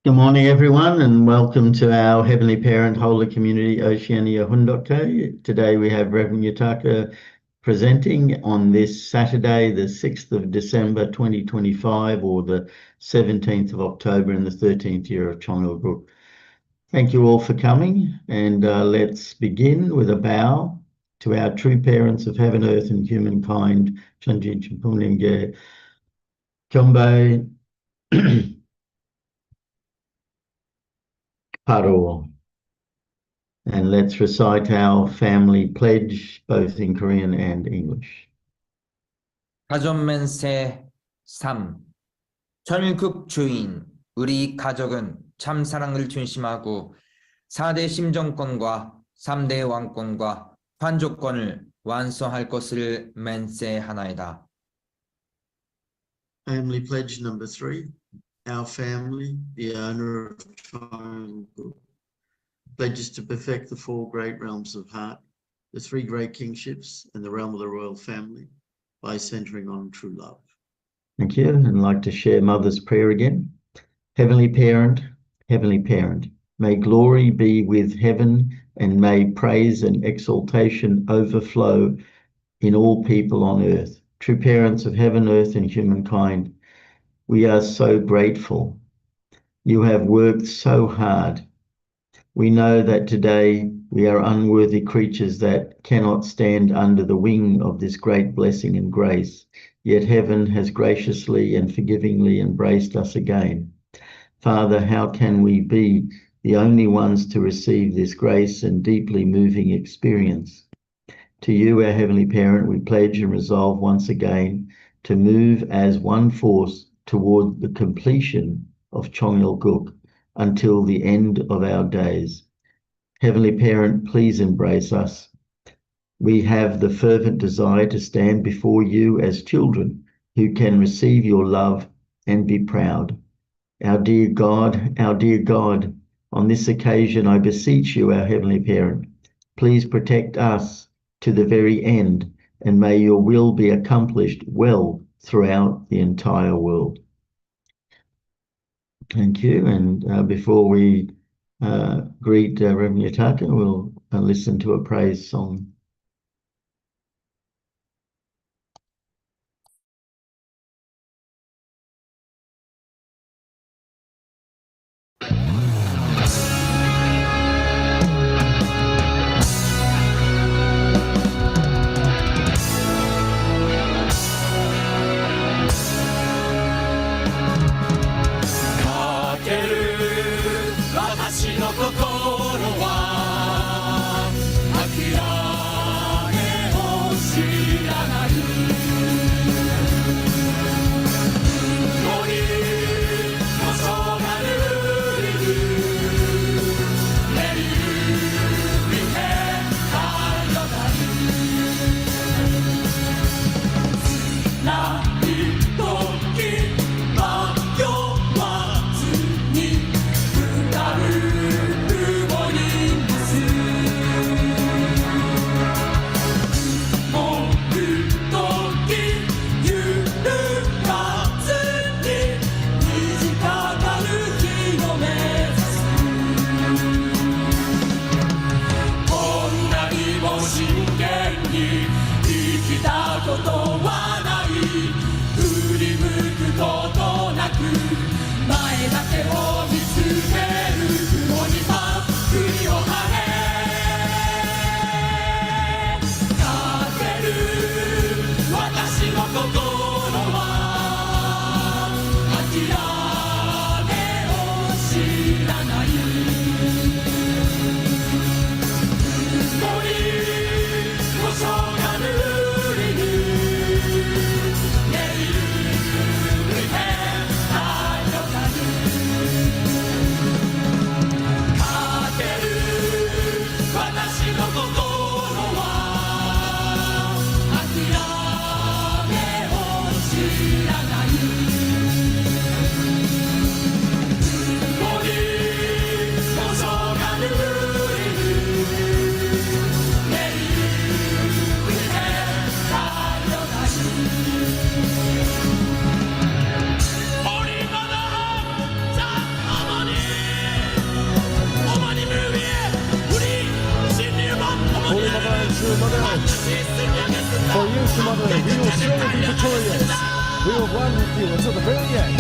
Good morning, everyone, and welcome to our Heavenly Parent Holy Community Oceania Hundoke. Today we have Rev Yutaka presenting on this Saturday, the 6th of December 2025, or the 17th of October in the 13th year of Chongal. Thank you all for coming, and let's begin with a bow to our true parents of heaven, earth, and humankind, Chanji Chimpuninge, Chombe, Paro. And let's recite our family pledge, both in Korean and English. 가전맨세 3. 전국 주인, 우리 가족은 참 사랑을 중심하고 4대 심정권과 3대 왕권과 판조권을 완성할 것을 맹세하나이다. Family pledge number 3. Our family, the owner of Chongal, pledges to perfect the 4 great realms of heart, the 3 great kingships, and the realm of the royal family by centering on true love. Thank you. And I'd like to share Mother's prayer again. Heavenly Parent, may glory be with heaven, and may praise and exaltation overflow in all people on earth. True parents of heaven, earth, and humankind, we are so grateful. You have worked so hard. We know that today we are unworthy creatures that cannot stand under the wing of this great blessing and grace, yet heaven has graciously and forgivingly embraced us again. Father, how can we be the only ones to receive this grace and deeply moving experience? To you, our Heavenly Parent, we pledge and resolve once again to move as one force toward the completion of Chongal until the end of our days. Heavenly Parent, please embrace us. We have the fervent desire to stand before you as children who can receive your love and be proud. Our dear God, on this occasion I beseech you, our Heavenly Parent, please protect us to the very end, and may your will be accomplished well throughout the entire world. Thank you. And before we greet Rev Yutaka, we'll listen to a praise song. Mother Earth. For you, Mother, we will surely be victorious. We will run with you until the very end.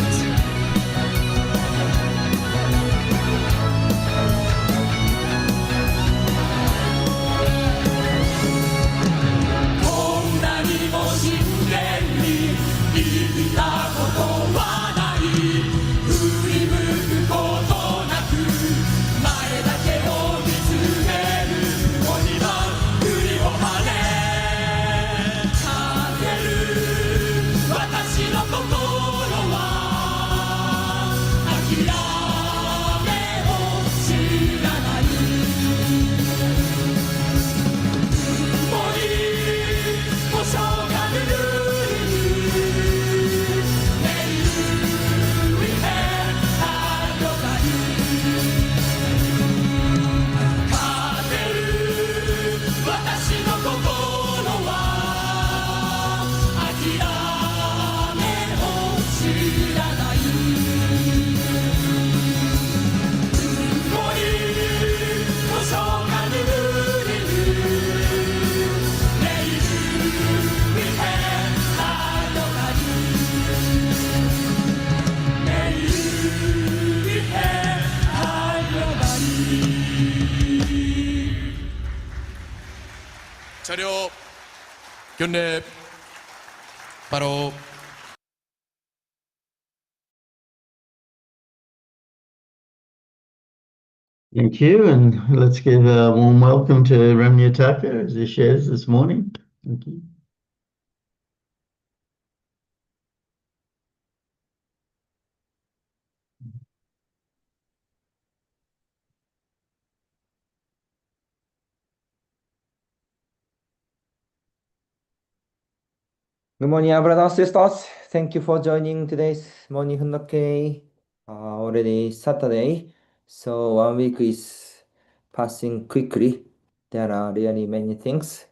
자료 교내 바로 Thank you, and let's give a warm welcome to Rev Yutaka as he shares this morning. Thank you. Good morning, brothers and sisters. Thank you for joining today's morning Hunnoke. Already Saturday, so 1 week is passing quickly. There are really many things,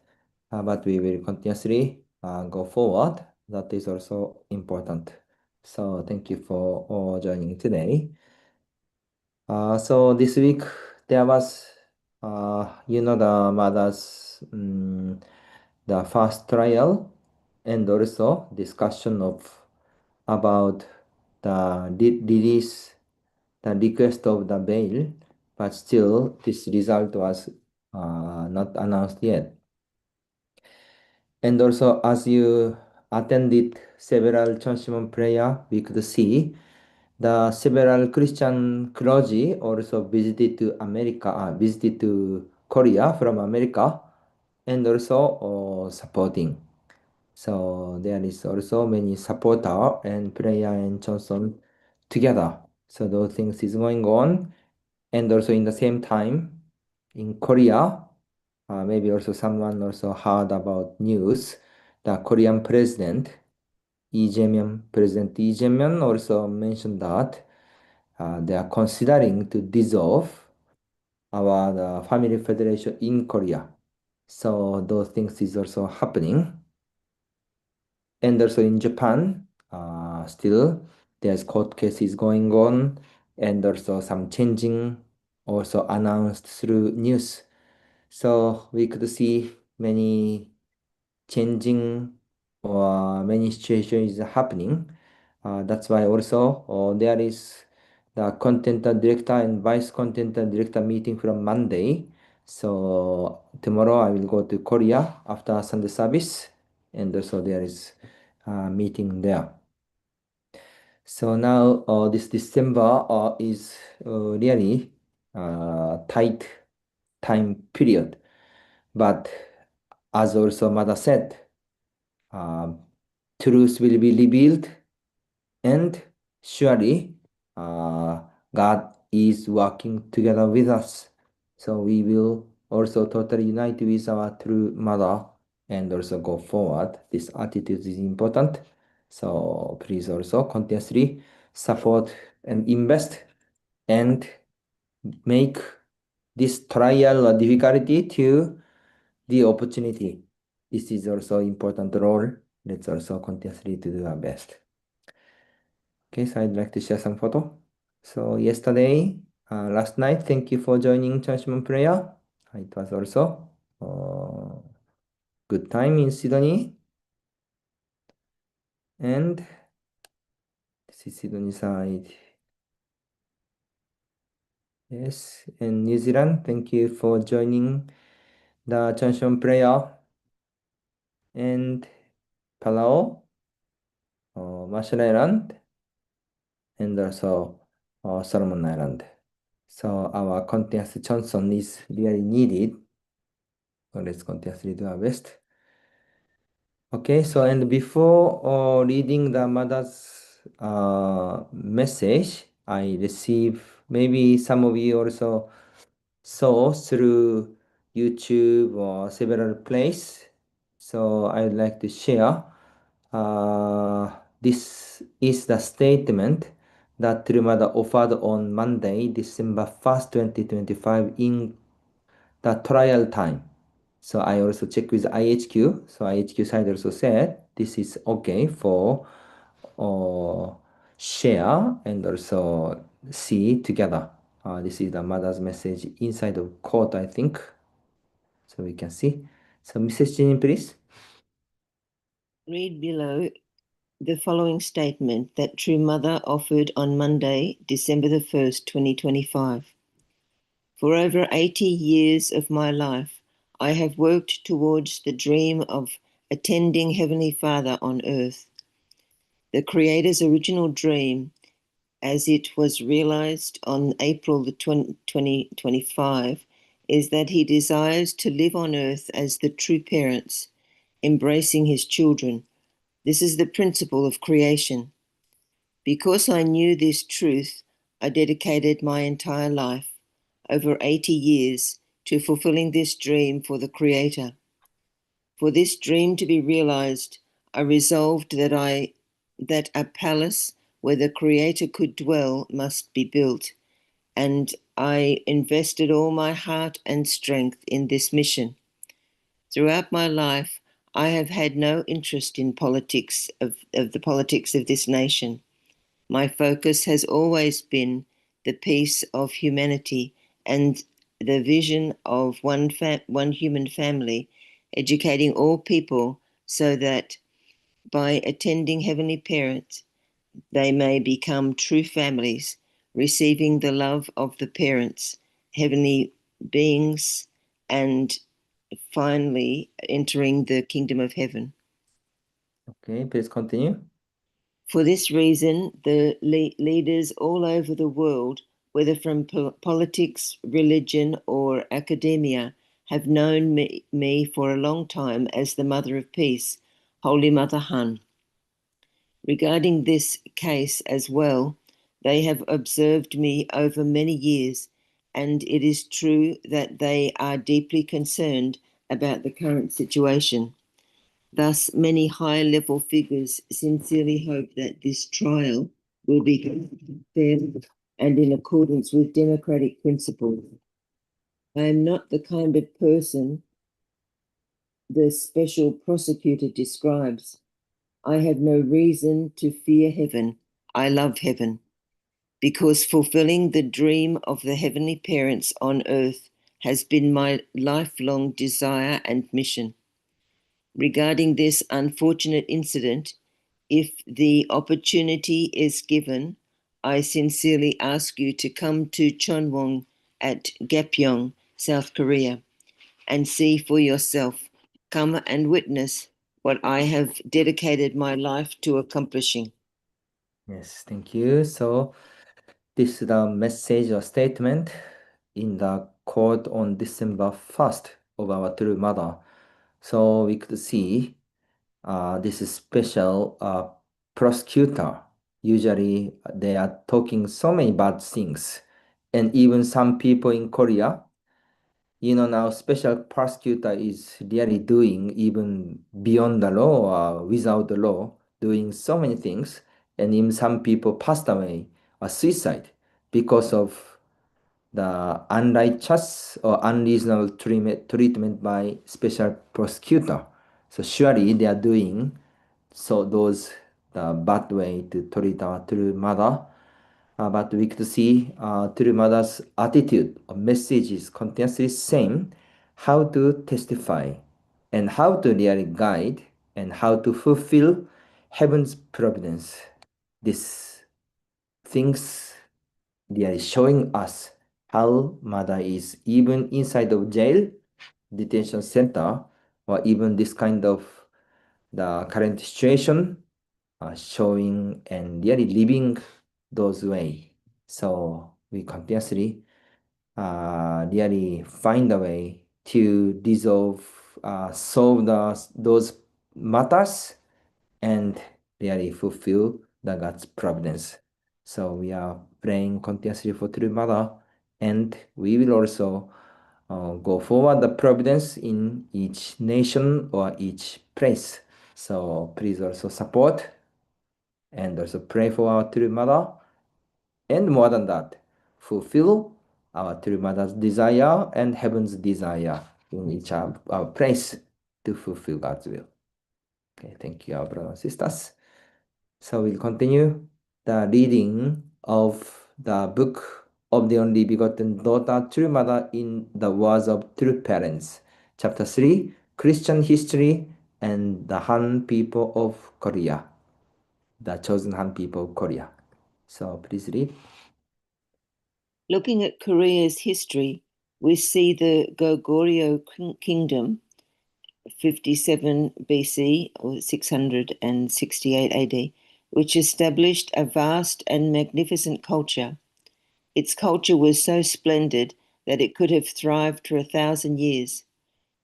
but we will continuously go forward. That is also important. So thank you for all joining today. So this week there was, the mother's the first trial, and also discussion of about the release, the request of the bail, but still this result was not announced yet. And also, as you attended several Chonshimon prayer, we could see the several Christian clergy also visited to visited to Korea from America, and also supporting. So there is also many supporter and prayer and Johnson together. So those things is going on. And also in the same time, in Korea, maybe also someone also heard about news, the Korean President Lee Jae-myung also mentioned that they are considering to dissolve our family federation in Korea. So those things is also happening. And also in Japan, still there's court cases going on, and also some changing also announced through news. So we could see many changing or many situations happening. That's why also there is the content director and vice content director meeting from Monday. So tomorrow I will go to Korea after Sunday service, and also there is a meeting there. So now this December is really tight time period, but as also Mother said, truth will be revealed, and surely God is working together with us. So we will also totally unite with our true Mother and also go forward. This attitude is important. So please also continuously support and invest and make this trial or difficulty to the opportunity. This is also important role. Let's also continuously to do our best. Okay, so I'd like to share some photo. So last night, thank you for joining Churchman prayer. It was also good time in Sydney. And this is Sydney side. Yes, and New Zealand, thank you for joining the Chanson prayer. And Palau, Marshall Island, and also Solomon Island. So our continuous chanson is really needed. So let's continuously do our best. Okay, so and before reading the mother's message, I received, maybe some of you also saw through YouTube or several places. So I would like to share. This is the statement that True Mother offered on Monday, December 1st, 2025 in the trial time. So I also checked with IHQ. So IHQ side also said this is okay for share and also see together. This is the mother's message inside of quote, I think. So we can see. So Mrs. Jin, please. Read below the following statement that True Mother offered on Monday, December the 1st, 2025. For over 80 years of my life, I have worked towards the dream of attending Heavenly Father on earth. The Creator's original dream, as it was realized on April the 2025, is that He desires to live on earth as the true parents, embracing His children. This is the principle of creation. Because I knew this truth, I dedicated my entire life, over 80 years, to fulfilling this dream for the Creator. For this dream to be realized, I resolved that a palace where the Creator could dwell must be built, and I invested all my heart and strength in this mission. Throughout my life, I have had no interest in politics of the politics of this nation. My focus has always been the peace of humanity and the vision of one human family, educating all people so that by attending Heavenly Parents, they may become true families, receiving the love of the parents, heavenly beings, and finally entering the kingdom of heaven. Okay, please continue. For this reason, the leaders all over the world, whether from politics, religion, or academia, have known me for a long time as the Mother of Peace, Holy Mother Han. Regarding this case as well, they have observed me over many years, and it is true that they are deeply concerned about the current situation. Thus, many high-level figures sincerely hope that this trial will be fair and in accordance with democratic principles. I am not the kind of person the special prosecutor describes. I have no reason to fear heaven. I love heaven, because fulfilling the dream of the heavenly parents on earth has been my lifelong desire and mission. Regarding this unfortunate incident, if the opportunity is given, I sincerely ask you to come to Chonwon at Gapyeong, South Korea, and see for yourself. Come and witness what I have dedicated my life to accomplishing. Yes, thank you. So this is the message or statement in the quote on December 1st of our True Mother. So we could see this is special prosecutor. Usually they are talking so many bad things. And even some people in Korea, now special prosecutor is really doing even beyond the law or without the law, doing so many things. And even some people passed away or suicide because of the unrighteous or unreasonable treatment by special prosecutor. So surely they are doing so those the bad way to treat our true mother. But we could see true mother's attitude or message is continuously same. How to testify and how to really guide and how to fulfill heaven's providence. These things they are showing us how Mother is even inside of jail, detention center, or even this kind of the current situation, showing and really living those way. So we continuously really find a way to solve those matters and really fulfill the God's providence. So we are praying continuously for True Mother, and we will also go forward the providence in each nation or each place. So please also support and also pray for our True Mother, and more than that, fulfill our True Mother's desire and heaven's desire in each our place to fulfill God's will. Okay, thank you, our brothers and sisters. So we'll continue the reading of the book of the only begotten daughter, True Mother in the words of True Parents. Chapter 3, Christian History and the Han people of Korea. The chosen Han people of Korea. So please read. Looking at Korea's history, we see the Goguryeo kingdom, 57 BC or 668 AD, which established a vast and magnificent culture. Its culture was so splendid that it could have thrived for 1,000 years.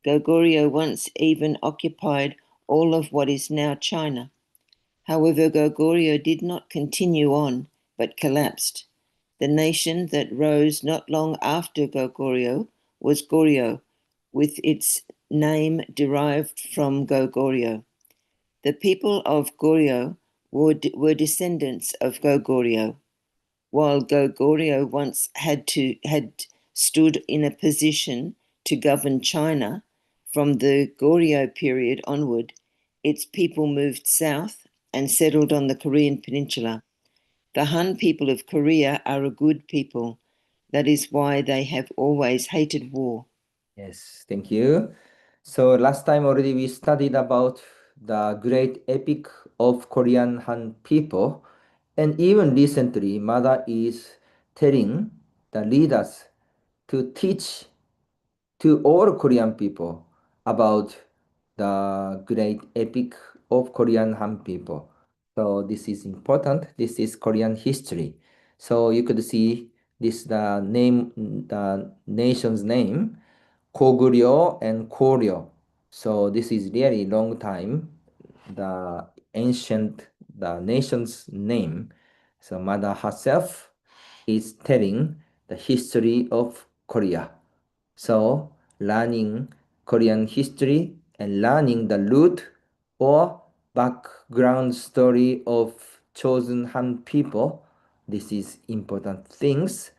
Goguryeo once even occupied all of what is now China. However, Goguryeo did not continue on, but collapsed. The nation that rose not long after Goguryeo was Goryeo, with its name derived from Goguryeo. The people of Goryeo were descendants of Goguryeo. While Goguryeo once had stood in a position to govern China, from the Goryeo period onward, its people moved south and settled on the Korean peninsula. The Han people of Korea are a good people. That is why they have always hated war. Yes, thank you. So last time already we studied about the great epic of Korean Han people, and even recently Mother is telling the leaders to teach to all Korean people about the great epic of Korean Han people. So this is important. This is Korean history. So you could see this the nation's name, Goguryeo and Koryo. So this is really long time. The nation's name. So Mother herself is telling the history of Korea. So learning Korean history and learning the root or background story of chosen Han people, this is important things.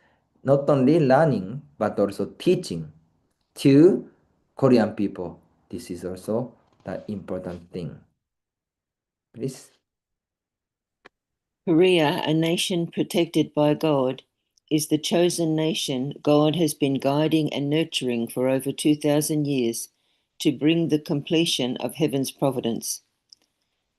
Not only learning but also teaching to Korean people. This is also the important thing. Please. Korea, a nation protected by God, is the chosen nation God has been guiding and nurturing for over 2,000 years to bring the completion of heaven's providence.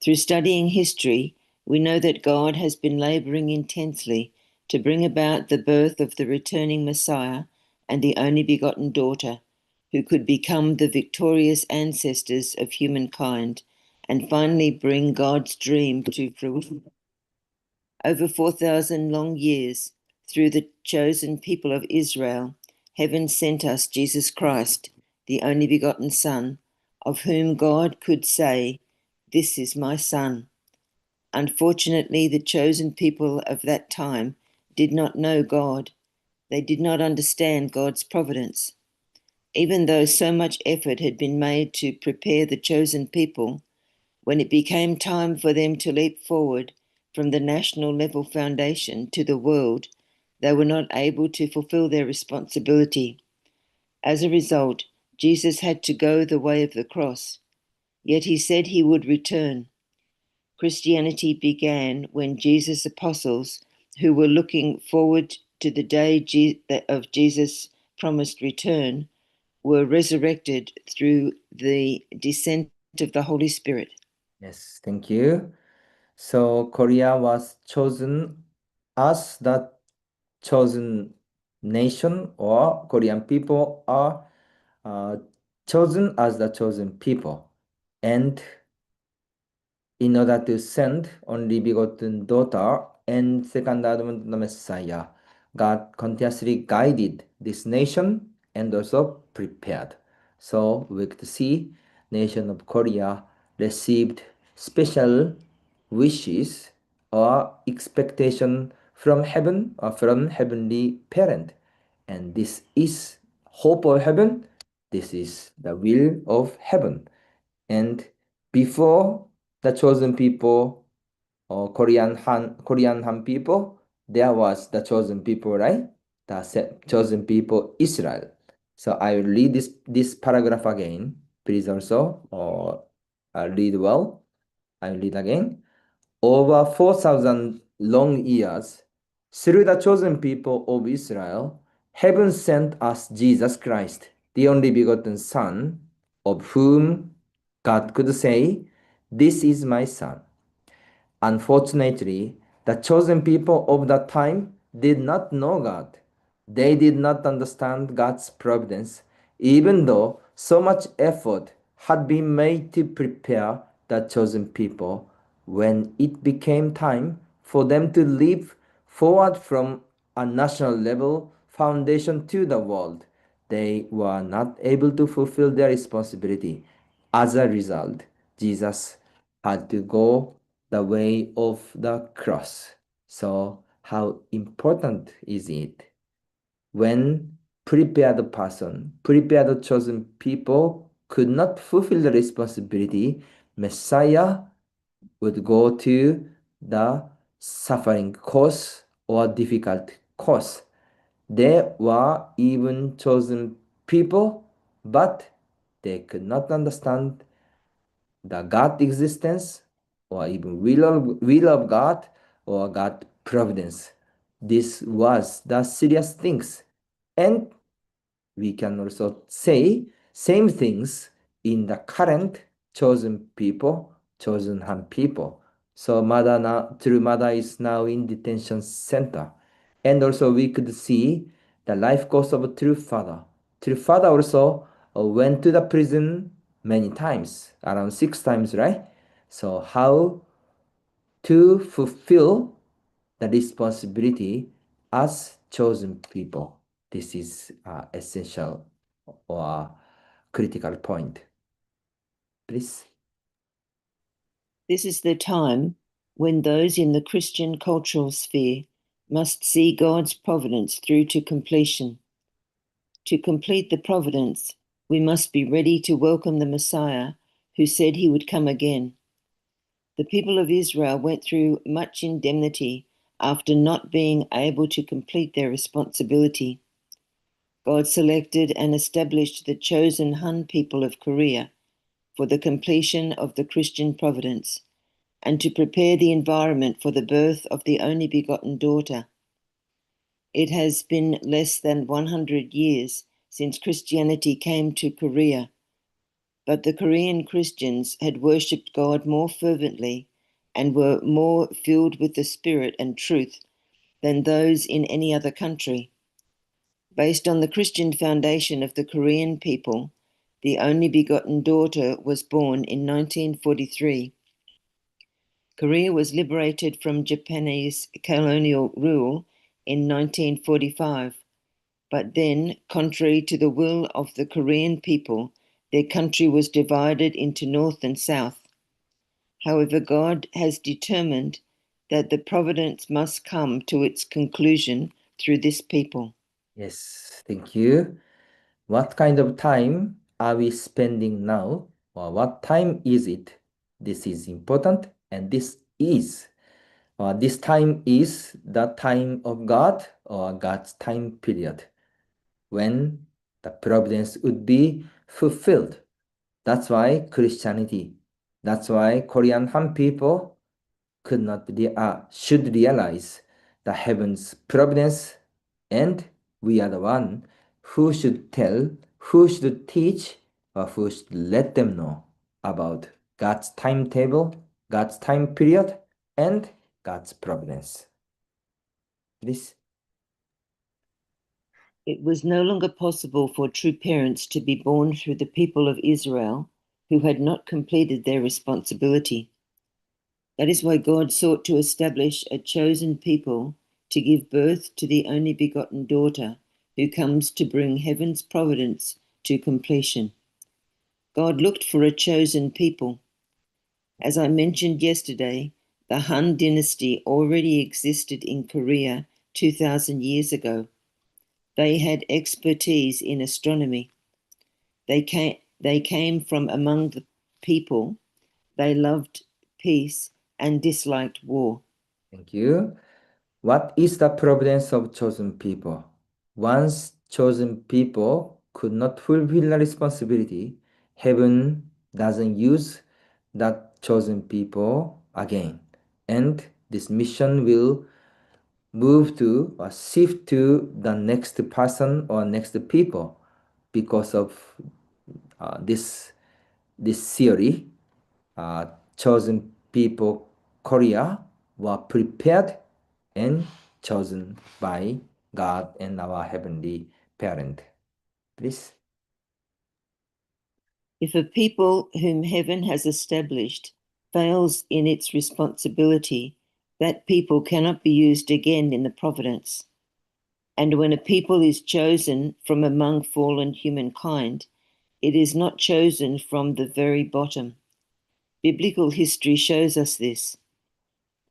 Through studying history, we know that God has been laboring intensely to bring about the birth of the returning Messiah and the only begotten daughter, who could become the victorious ancestors of humankind and finally bring God's dream to fruition. Over 4,000 long years, through the chosen people of Israel, heaven sent us Jesus Christ, the only begotten Son, of whom God could say, "This is my Son." Unfortunately, the chosen people of that time did not know God. They did not understand God's providence. Even though so much effort had been made to prepare the chosen people, when it became time for them to leap forward from the national level foundation to the world, they were not able to fulfill their responsibility. As a result, Jesus had to go the way of the cross. Yet he said he would return. Christianity began when Jesus' apostles, who were looking forward to the day of Jesus' promised return, were resurrected through the descent of the Holy Spirit. Yes, thank you. So Korea was chosen as the chosen nation, or Korean people are chosen as the chosen people. And in order to send only begotten daughter and second advent of the Messiah, God continuously guided this nation and also prepared. So we could see nation of Korea received special wishes or expectation from heaven or from heavenly parent. And this is hope of heaven. This is the will of heaven. And before the chosen people or Korean Han people, there was the chosen people, right? The chosen people Israel. So I will read this paragraph again. Please also read well. I will read again. Over 4,000 long years, through the chosen people of Israel, heaven sent us Jesus Christ, the only begotten Son, of whom God could say, "This is my Son." Unfortunately, the chosen people of that time did not know God. They did not understand God's providence, even though so much effort had been made to prepare the chosen people. When it became time for them to leap forward from a national level foundation to the world, they were not able to fulfill their responsibility. As a result, Jesus had to go the way of the cross. So, how important is it when prepared chosen people could not fulfill the responsibility? Messiah would go to the suffering course or difficult course. There were even chosen people, but they could not understand the God existence or even will of God or God providence. This was the serious things. And we can also say same things in the current chosen people, chosen Han people. So True Mother is now in detention center. And also we could see the life course of True Father. True Father also went to the prison many times, around 6 times, right? So how to fulfill the responsibility as chosen people. This is essential or critical point. Please. This is the time when those in the Christian cultural sphere must see God's providence through to completion. To complete the providence, we must be ready to welcome the Messiah who said he would come again. The people of Israel went through much indemnity after not being able to complete their responsibility. God selected and established the chosen Han people of Korea for the completion of the Christian providence and to prepare the environment for the birth of the only begotten daughter. It has been less than 100 years since Christianity came to Korea, but the Korean Christians had worshipped God more fervently and were more filled with the Spirit and truth than those in any other country. Based on the Christian foundation of the Korean people, the only begotten daughter was born in 1943. Korea was liberated from Japanese colonial rule in 1945, but then, contrary to the will of the Korean people, their country was divided into North and South. However, God has determined that the providence must come to its conclusion through this people. Yes, thank you. What kind of time are we spending now? Or what time is it? This is important, and this time is the time of God or God's time period when the providence would be fulfilled. That's why Korean Han people should realize the heaven's providence, and we are the one who should tell who should teach or who should let them know about God's timetable, God's time period, and God's providence. Please. It was no longer possible for true parents to be born through the people of Israel who had not completed their responsibility. That is why God sought to establish a chosen people to give birth to the only begotten daughter who comes to bring heaven's providence to completion. God looked for a chosen people. As I mentioned yesterday, the Han dynasty already existed in Korea 2,000 years ago. They had expertise in astronomy. They came from among the people. They loved peace and disliked war. Thank you. What is the providence of chosen people? Once chosen people could not fulfill the responsibility, heaven doesn't use that chosen people again. And this mission will move to or shift to the next person or next people because of this theory. Chosen people Korea were prepared and chosen by God and our heavenly parent. Please. If a people whom heaven has established fails in its responsibility, that people cannot be used again in the providence. And when a people is chosen from among fallen humankind, it is not chosen from the very bottom. Biblical history shows us this.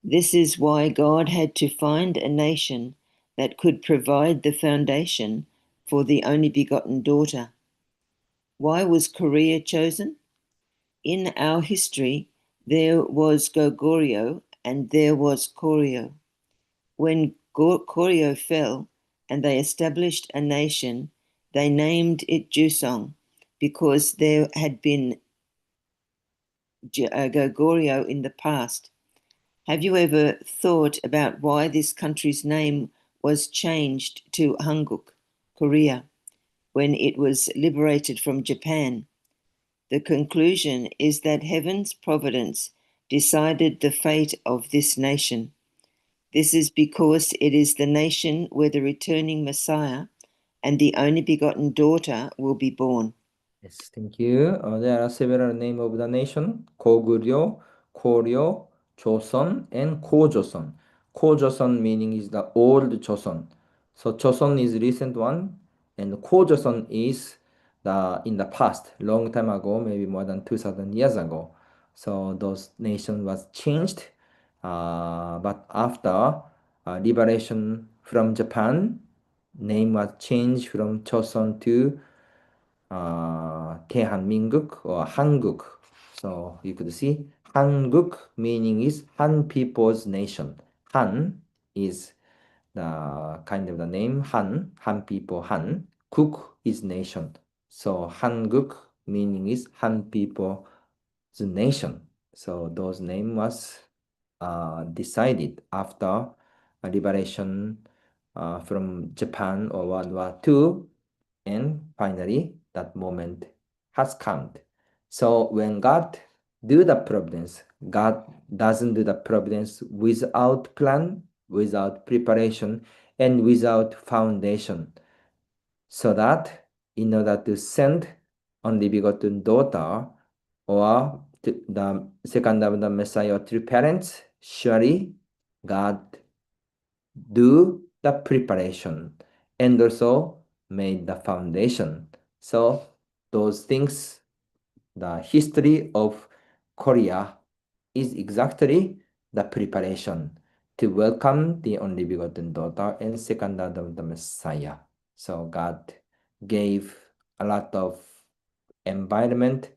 This is why God had to find a nation that could provide the foundation for the only begotten daughter. Why was Korea chosen? In our history, there was Goguryeo and there was Koryo. When Koryo fell and they established a nation, they named it Jusong because there had been Goguryeo in the past. Have you ever thought about why this country's name was changed to Hanguk, Korea, when it was liberated from Japan? The conclusion is that heaven's providence decided the fate of this nation. This is because it is the nation where the returning Messiah and the only begotten daughter will be born. Yes, thank you. There are several names of the nation: Goguryeo, Koryo, Joseon, and Gojoseon. Gojoseon meaning is the old Joseon. So Joseon is recent one, and Gojoseon is the in the past, long time ago, maybe more than 2,000 years ago. So those nation was changed, but after liberation from Japan, name was changed from Joseon to 대한민국 or 한국. So you could see 한국 meaning is Han people's nation. Han is the kind of the name Han people Han. Kuk is nation. So 한국 meaning is Han people's nation. So those name was decided after liberation from Japan or World War II, and finally that moment has come. So when God do the providence, God doesn't do the providence without plan, without preparation, and without foundation. So that in order to send only begotten daughter or the second of the Messiah to parents, surely God do the preparation and also made the foundation. So those things, the history of Korea is exactly the preparation to welcome the only begotten daughter and second of the Messiah. So God gave a lot of environment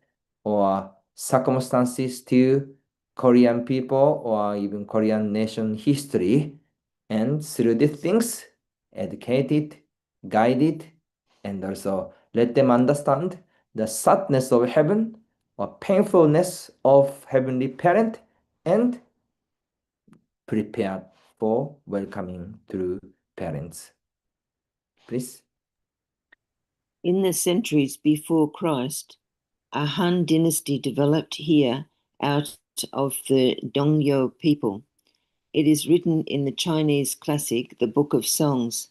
or circumstances to Korean people or even Korean nation history, and through these things educated, guided, and also let them understand the sadness of heaven or painfulness of heavenly parent, and prepared for welcoming through parents. Please. In the centuries before Christ, a Han dynasty developed here out of the Dongyou people. It is written in the Chinese classic, the Book of Songs.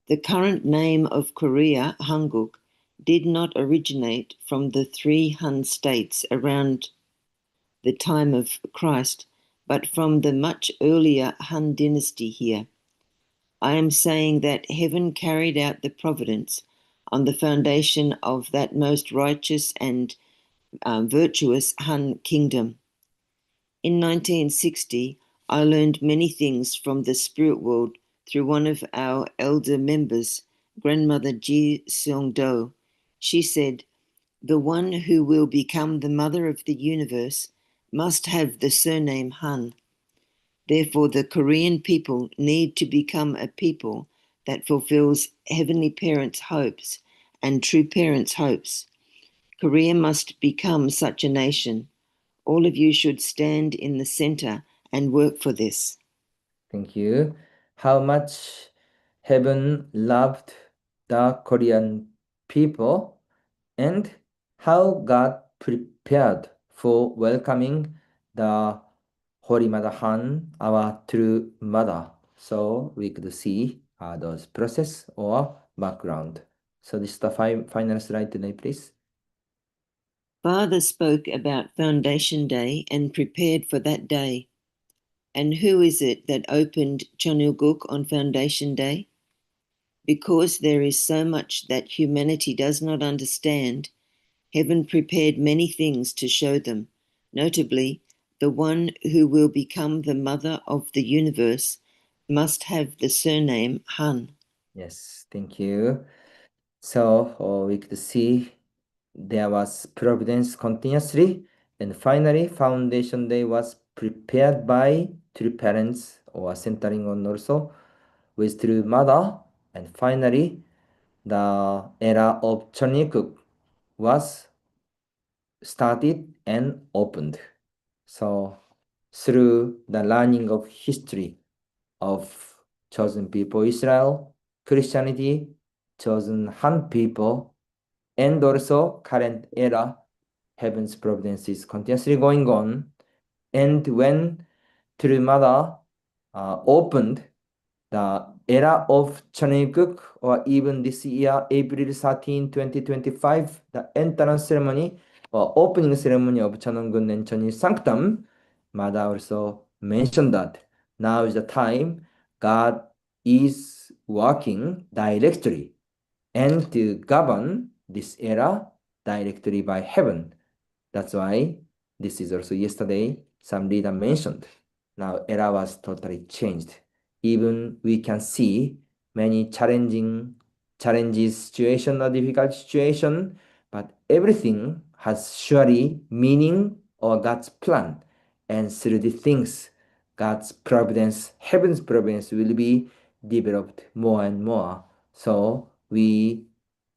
The current name of Korea, Hanguk, did not originate from the 3 Han states around the time of Christ, but from the much earlier Han dynasty here. I am saying that heaven carried out the providence on the foundation of that most righteous and virtuous Han kingdom. In 1960, I learned many things from the spirit world through one of our elder members, Grandmother Ji Seong-do. She said, "The one who will become the mother of the universe must have the surname Han. Therefore, the Korean people need to become a people that fulfills Heavenly Parents' hopes and true parents' hopes. Korea must become such a nation. All of you should stand in the center and work for this." Thank you. How much heaven loved the Korean people and how God prepared for welcoming the Holy Mother Han, our true mother. So we could see those process or background. So this is the final slide today, please. Father spoke about Foundation Day and prepared for that day. And who is it that opened Cheonilguk on Foundation Day? Because there is so much that humanity does not understand, heaven prepared many things to show them, notably, the one who will become the mother of the universe must have the surname Han. Yes, thank you. So we could see there was providence continuously, and finally, Foundation Day was prepared by true parents or centering on also with true mother, and finally, the era of Cheonilguk was started and opened. So through the learning of history of chosen people Israel, Christianity, chosen Han people, and also current era, heaven's providence is continuously going on. And when True Mother opened the era of Chanukuk, or even this year, April 13, 2025, the entrance ceremony or opening ceremony of Chanongun and Chanil Sanctum, Mother also mentioned that now is the time God is working directly and to govern this era directly by heaven. That's why this is also yesterday some leader mentioned. Now era was totally changed. Even we can see many challenges, situation or difficult situation, but everything has surely meaning or God's plan. And through the things, God's providence, heaven's providence will be developed more and more. So we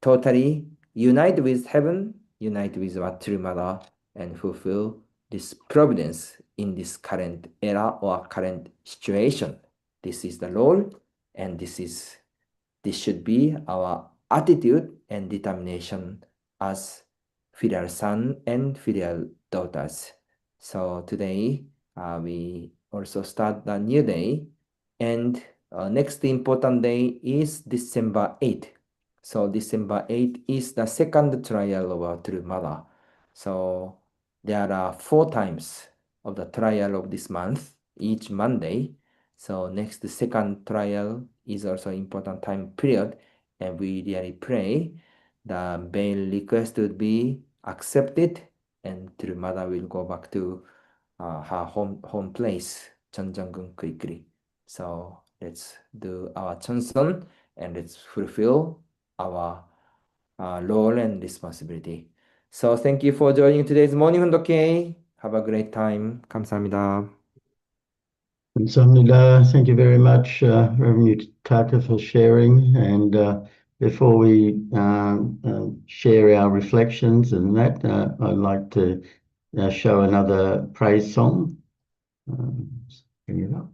totally unite with heaven, unite with our true mother, and fulfill this providence in this current era or current situation. This is the role, and this should be our attitude and determination as filial son and filial daughters. So today we also start the new day, and next important day is December 8th. So December 8th is the second trial of our true mother. So there are 4 times of the trial of this month, each Monday. So next, the second trial is also important time period, and we really pray the bail request would be accepted, and True Mother will go back to her home place, Cheonjeonggung, quickly. So let's do our chanson and let's fulfill our role and responsibility. So thank you for joining today's morning hundoke. Have a great time. 감사합니다. Samnida, thank you very much, Rev Yutaka, for sharing. And before we share our reflections and that, I'd like to show another praise song. Bring it up.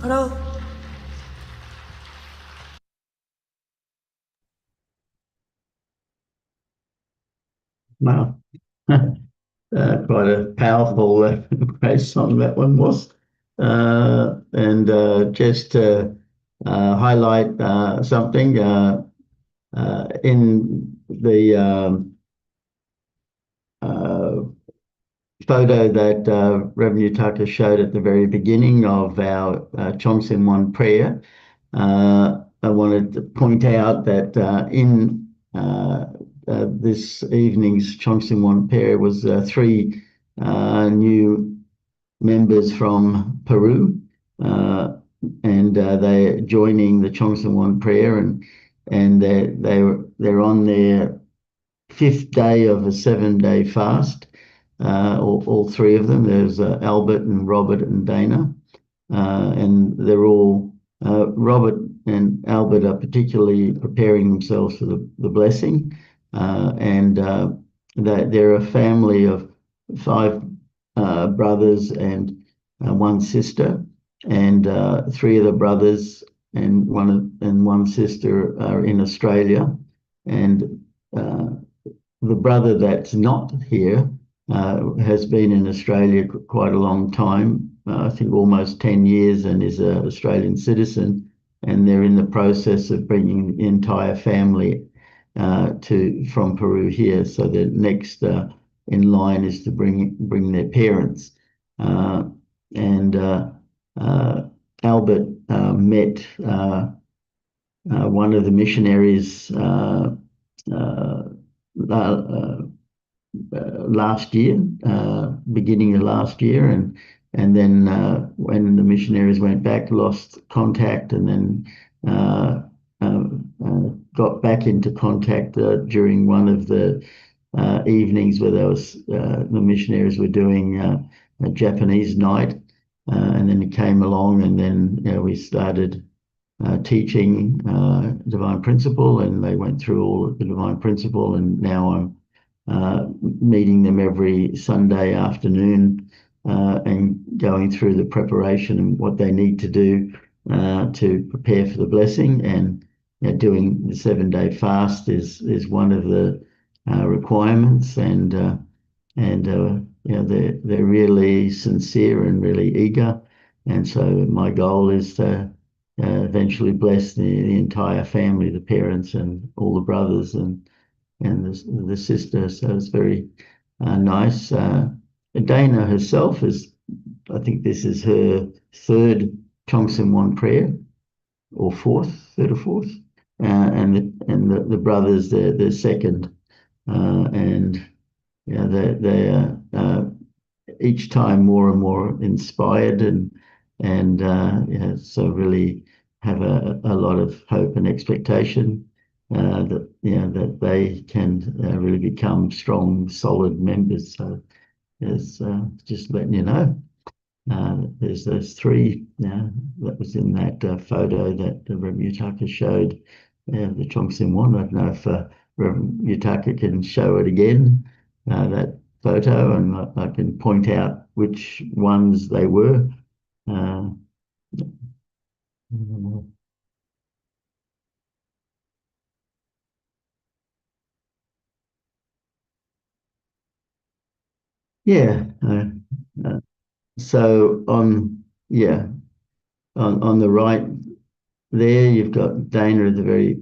払う。 Wow. Quite a powerful praise song that one was. And just to highlight something, in the photo that Rev Yutaka showed at the very beginning of our Chongsen One prayer, I wanted to point out that in this evening's Chongsen One prayer was three new members from Peru, and they're joining the Chongsen One prayer, and they're on their fifth day of a 7-day fast. All three of them. There's Albert and Robert and Dana, and they're all Robert and Albert are particularly preparing themselves for the blessing, and they're a family of 5 brothers and 1 sister, and 3 of the brothers and one sister are in Australia, and the brother that's not here has been in Australia quite a long time, I think almost 10 years, and is an Australian citizen, and they're in the process of bringing the entire family from Peru here. So the next in line is to bring their parents. And Albert met one of the missionaries last year, beginning of last year, and then when the missionaries went back, lost contact, and then got back into contact during one of the evenings where the missionaries were doing a Japanese night, and then he came along, and then we started teaching Divine Principle, and they went through all of the Divine Principle, and now I'm meeting them every Sunday afternoon and going through the preparation and what they need to do to prepare for the blessing. And doing the 7-day fast is one of the requirements, and they're really sincere and really eager. And so my goal is to eventually bless the entire family, the parents and all the brothers and the sister. So it's very nice. Dana herself I think this is her 3rd Chongsen One prayer, or 3rd or 4th, and the brothers, they're second, and they are each time more and more inspired, and so really have a lot of hope and expectation that they can really become strong, solid members. So it's just letting you know. There's those 3 that was in that photo that Rev Yutaka showed, the Chongsen One. I don't know if Rev Yutaka can show it again, that photo, and I can point out which ones they were. Yeah. So on the right there, you've got Dana at the very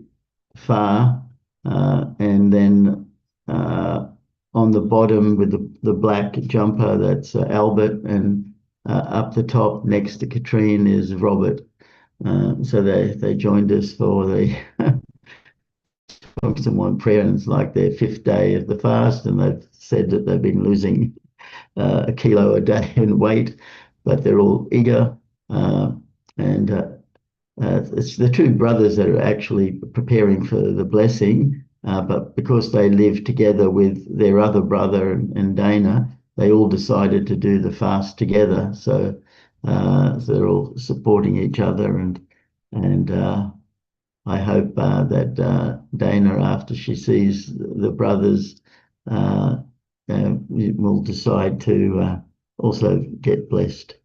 far, and then on the bottom with the black jumper, that's Albert, and up the top next to Katrine is Robert. So they joined us for the Chongsen One prayer, and it's like their 5th day of the fast, and they've said that they've been losing a kilo a day in weight, but they're all eager, and it's the 2 brothers that are actually preparing for the blessing, but because they live together with their other brother and Dana, they all decided to do the fast together. So they're all supporting each other, and I hope that Dana, after she sees the brothers, will decide to also get blessed.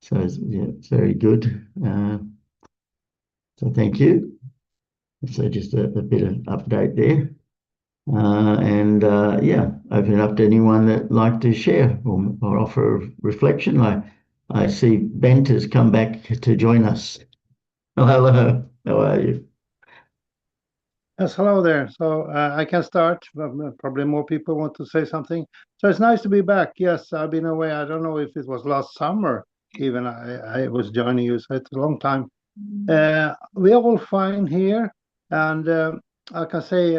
So yeah, it's very good. So thank you. So just a bit of update there. Yeah, open it up to anyone that'd like to share or offer a reflection. I see Bent has come back to join us. Oh, hello. How are you? Yes, hello there. So I can start. Probably more people want to say something. So it's nice to be back. Yes, I've been away. I don't know if it was last summer even I was joining you, so it's a long time. We are all fine here. And I can say,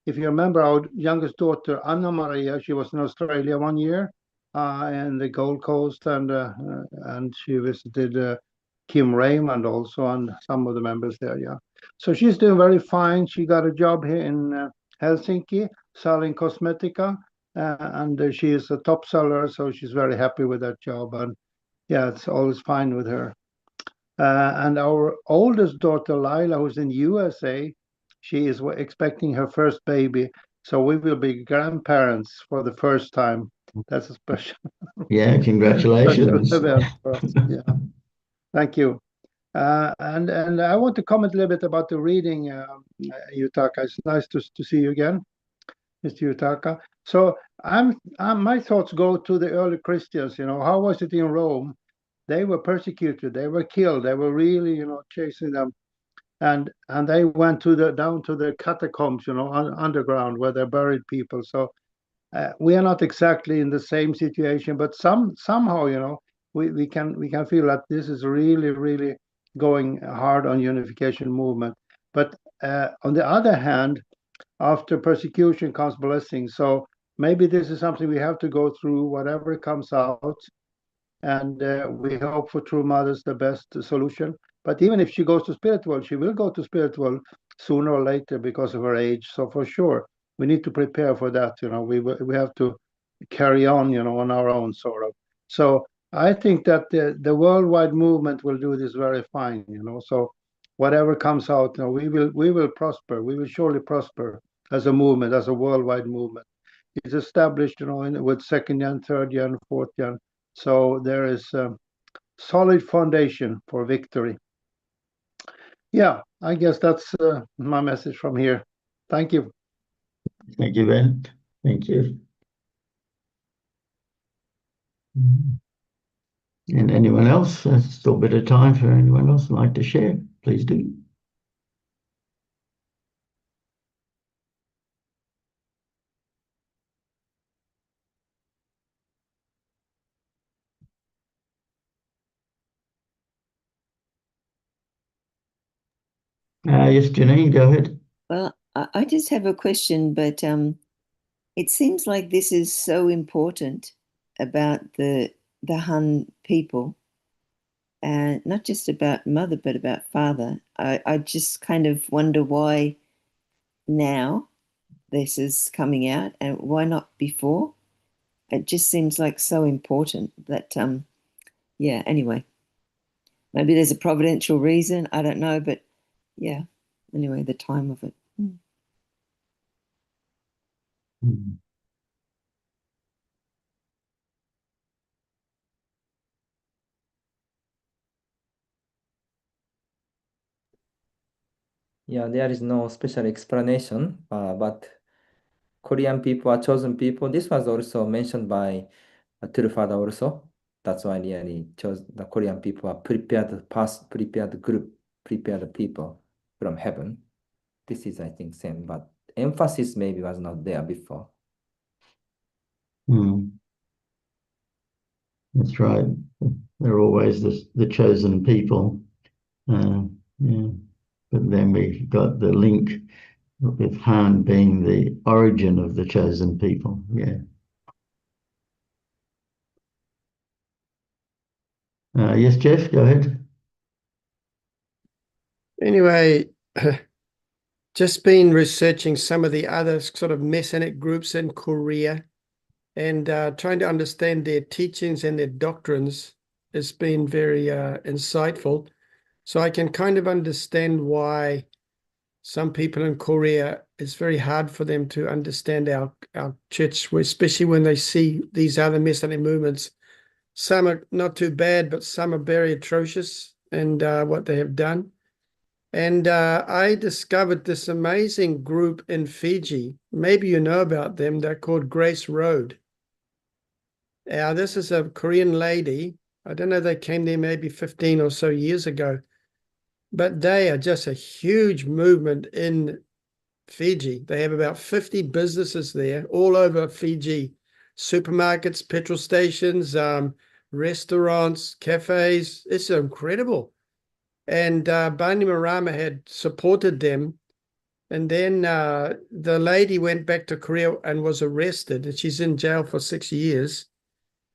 if you remember our youngest daughter, Anna Maria, she was in Australia 1 year in the Gold Coast, and she visited Kim Raymond also, and some of the members there, yeah. So she's doing very fine. She got a job here in Helsinki selling cosmetica, and she is a top seller, so she's very happy with that job. And yeah, it's always fine with her. And our oldest daughter, Lila, who's in USA, she is expecting her first baby. So we will be grandparents for the first time. That's a special, Yeah, congratulations. special event for us. Yeah, thank you. And I want to comment a little bit about the reading, Yutaka. It's nice to see you again, Mr. Yutaka. So my thoughts go to the early Christians. You know, how was it in Rome? They were persecuted. They were killed. They were really, chasing them, and they went down to the catacombs, underground where they buried people. So we are not exactly in the same situation, but somehow, we can feel that this is really going hard on unification movement. But on the other hand, after persecution comes blessing. So maybe this is something we have to go through, whatever comes out. And we hope for True Mother's the best solution. But even if she goes to spiritual, she will go to spiritual sooner or later because of her age. So for sure, we need to prepare for that. We have to carry on, on our own sort of. So I think that the worldwide movement will do this very fine. So whatever comes out, we will prosper. We will surely prosper as a movement, as a worldwide movement. It's established, with second gen, third gen, fourth gen. So there is a solid foundation for victory. Yeah, I guess that's my message from here. Thank you. Thank you, Ben. Thank you. And anyone else? There's still a bit of time for anyone else who'd like to share. Please do. Yes, Janine, go ahead. Well, I just have a question, but it seems like this is so important about the Han people, and not just about mother, but about father. I just kind of wonder why now this is coming out and why not before. It just seems like so important that yeah, anyway, maybe there's a providential reason, I don't know, but yeah, anyway, the time of it. Yeah, there is no special explanation, but Korean people are chosen people. This was also mentioned by True Father also. That's why really chose the Korean people are prepared past, prepared group, prepared people from heaven. This is, I think, same, but emphasis maybe was not there before. That's right. They're always the chosen people. Yeah. But then we got the link with Han being the origin of the chosen people. Yeah. Yes, Jeff, go ahead. Anyway, just been researching some of the other sort of Messianic groups in Korea and trying to understand their teachings and their doctrines has been very insightful. So I can kind of understand why some people in Korea, it's very hard for them to understand our church, especially when they see these other Messianic movements Some are not too bad, but some are very atrocious, and what they have done. And I discovered this amazing group in Fiji. Maybe you know about them. They're called Grace Road. This is a Korean lady. I don't know, they came there maybe 15 or so years ago. But they are just a huge movement in Fiji. They have about 50 businesses there all over Fiji. Supermarkets, petrol stations, restaurants, cafes. It's incredible. And Bainimarama had supported them. And then the lady went back to Korea and was arrested. And she's in jail for 6 years.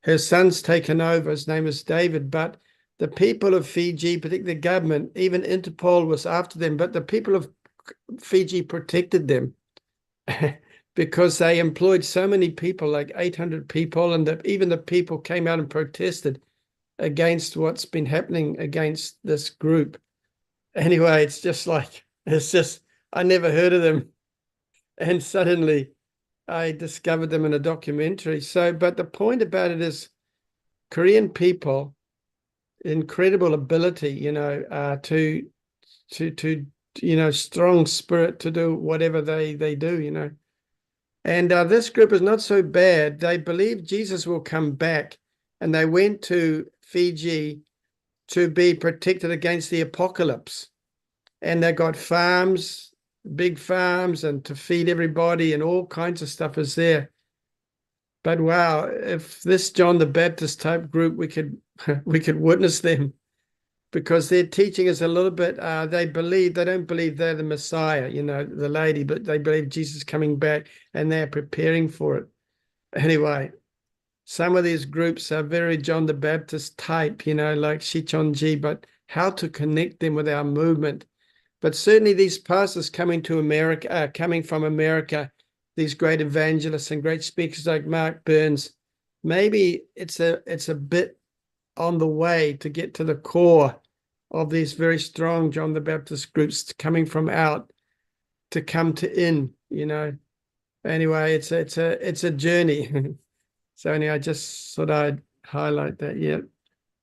Her son's taken over. His name is David. But the people of Fiji, particularly the government, even Interpol was after them. But the people of Fiji protected them because they employed so many people, like 800 people. And even the people came out and protested against what's been happening against this group. Anyway, it's just, I never heard of them. And suddenly I discovered them in a documentary. But the point about it is Korean people, incredible ability, to strong spirit to do whatever they do, And this group is not so bad. They believe Jesus will come back, and they went to Fiji to be protected against the apocalypse. And they got farms, big farms, and to feed everybody, and all kinds of stuff is there. But wow, if this John the Baptist type group, we could witness them, because their teaching is a little bit, they don't believe they're the Messiah, the lady, but they believe Jesus is coming back, and they're preparing for it. Anyway, some of these groups are very John the Baptist type, like Shichonji, but how to connect them with our movement. But certainly these pastors coming from America, these great evangelists and great speakers like Mark Burns, maybe it's a bit on the way to get to the core of these very strong John the Baptist groups coming from out to come to in, Anyway, it's a journey. So anyway, I just thought I'd highlight that. Yeah.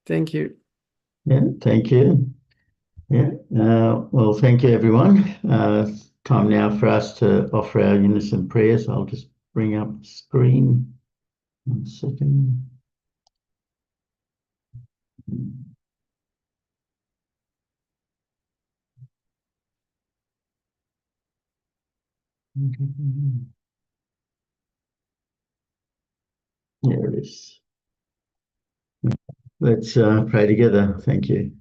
Thank you. Yeah, thank you. Yeah. Well, thank you, everyone. Time now for us to offer our unison prayers. I'll just bring up the screen. 1 second. There it is. Let's pray together. Thank you.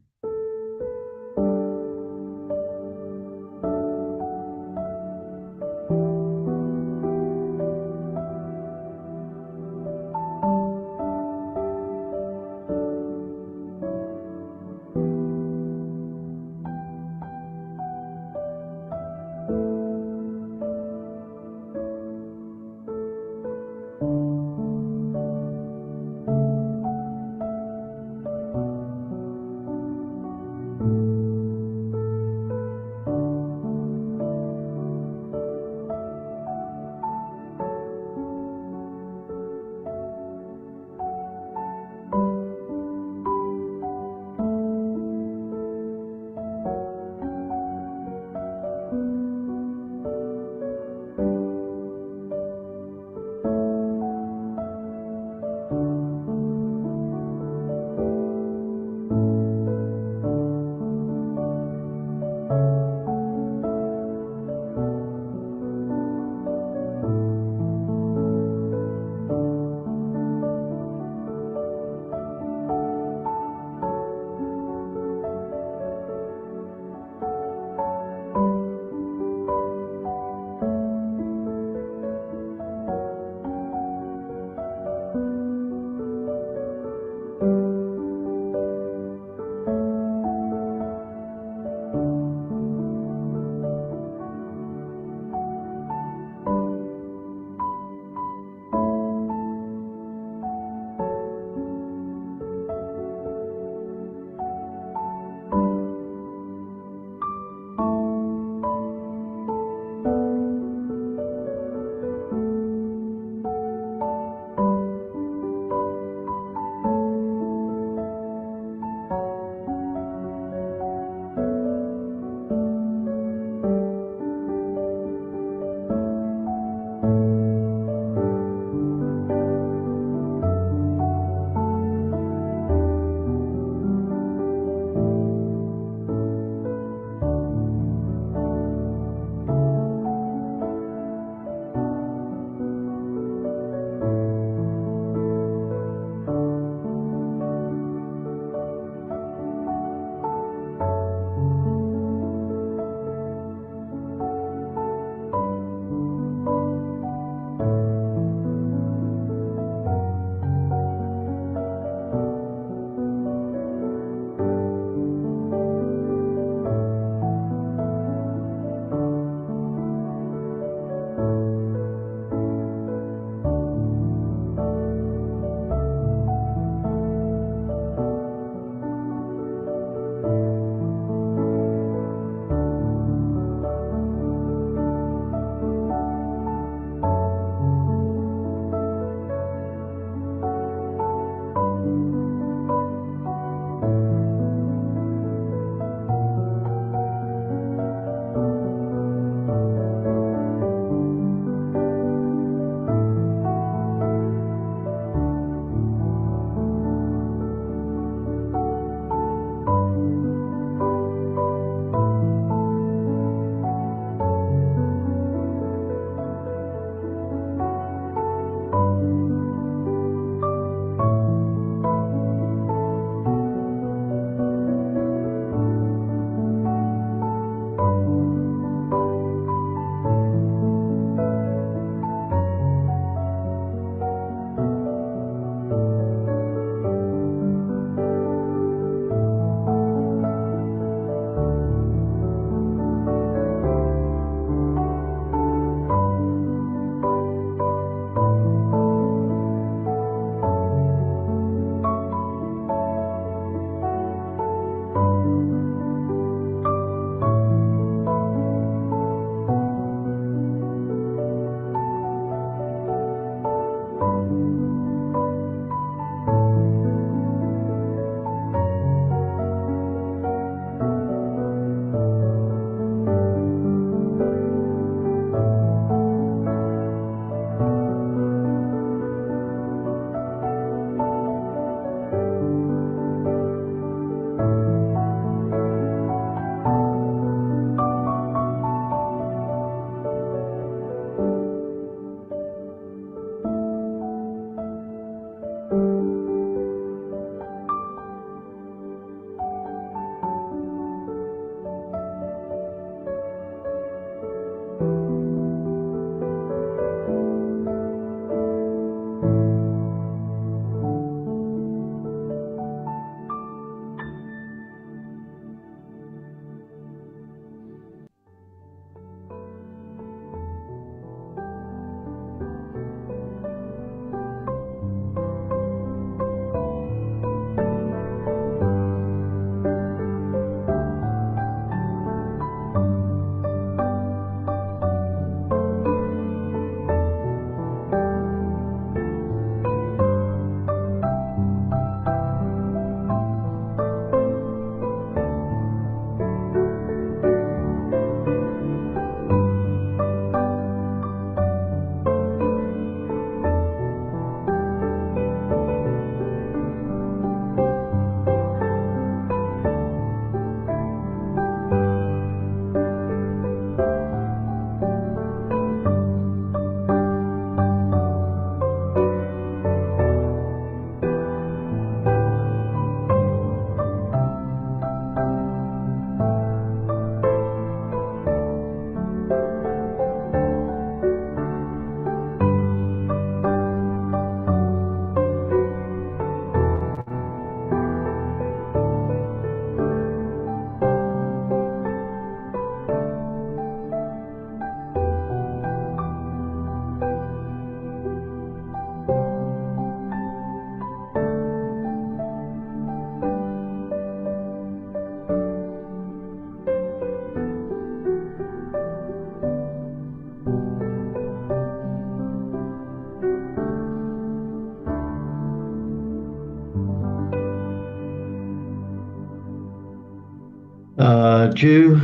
Jew.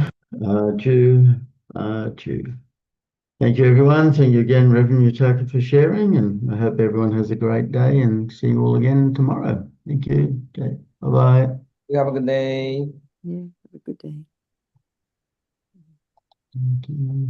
Thank you, everyone. Thank you again, Rev Yutaka, for sharing, and I hope everyone has a great day and see you all again tomorrow. Thank you. Okay. Bye-bye. You have a good day. Yeah, have a good day. Thank you.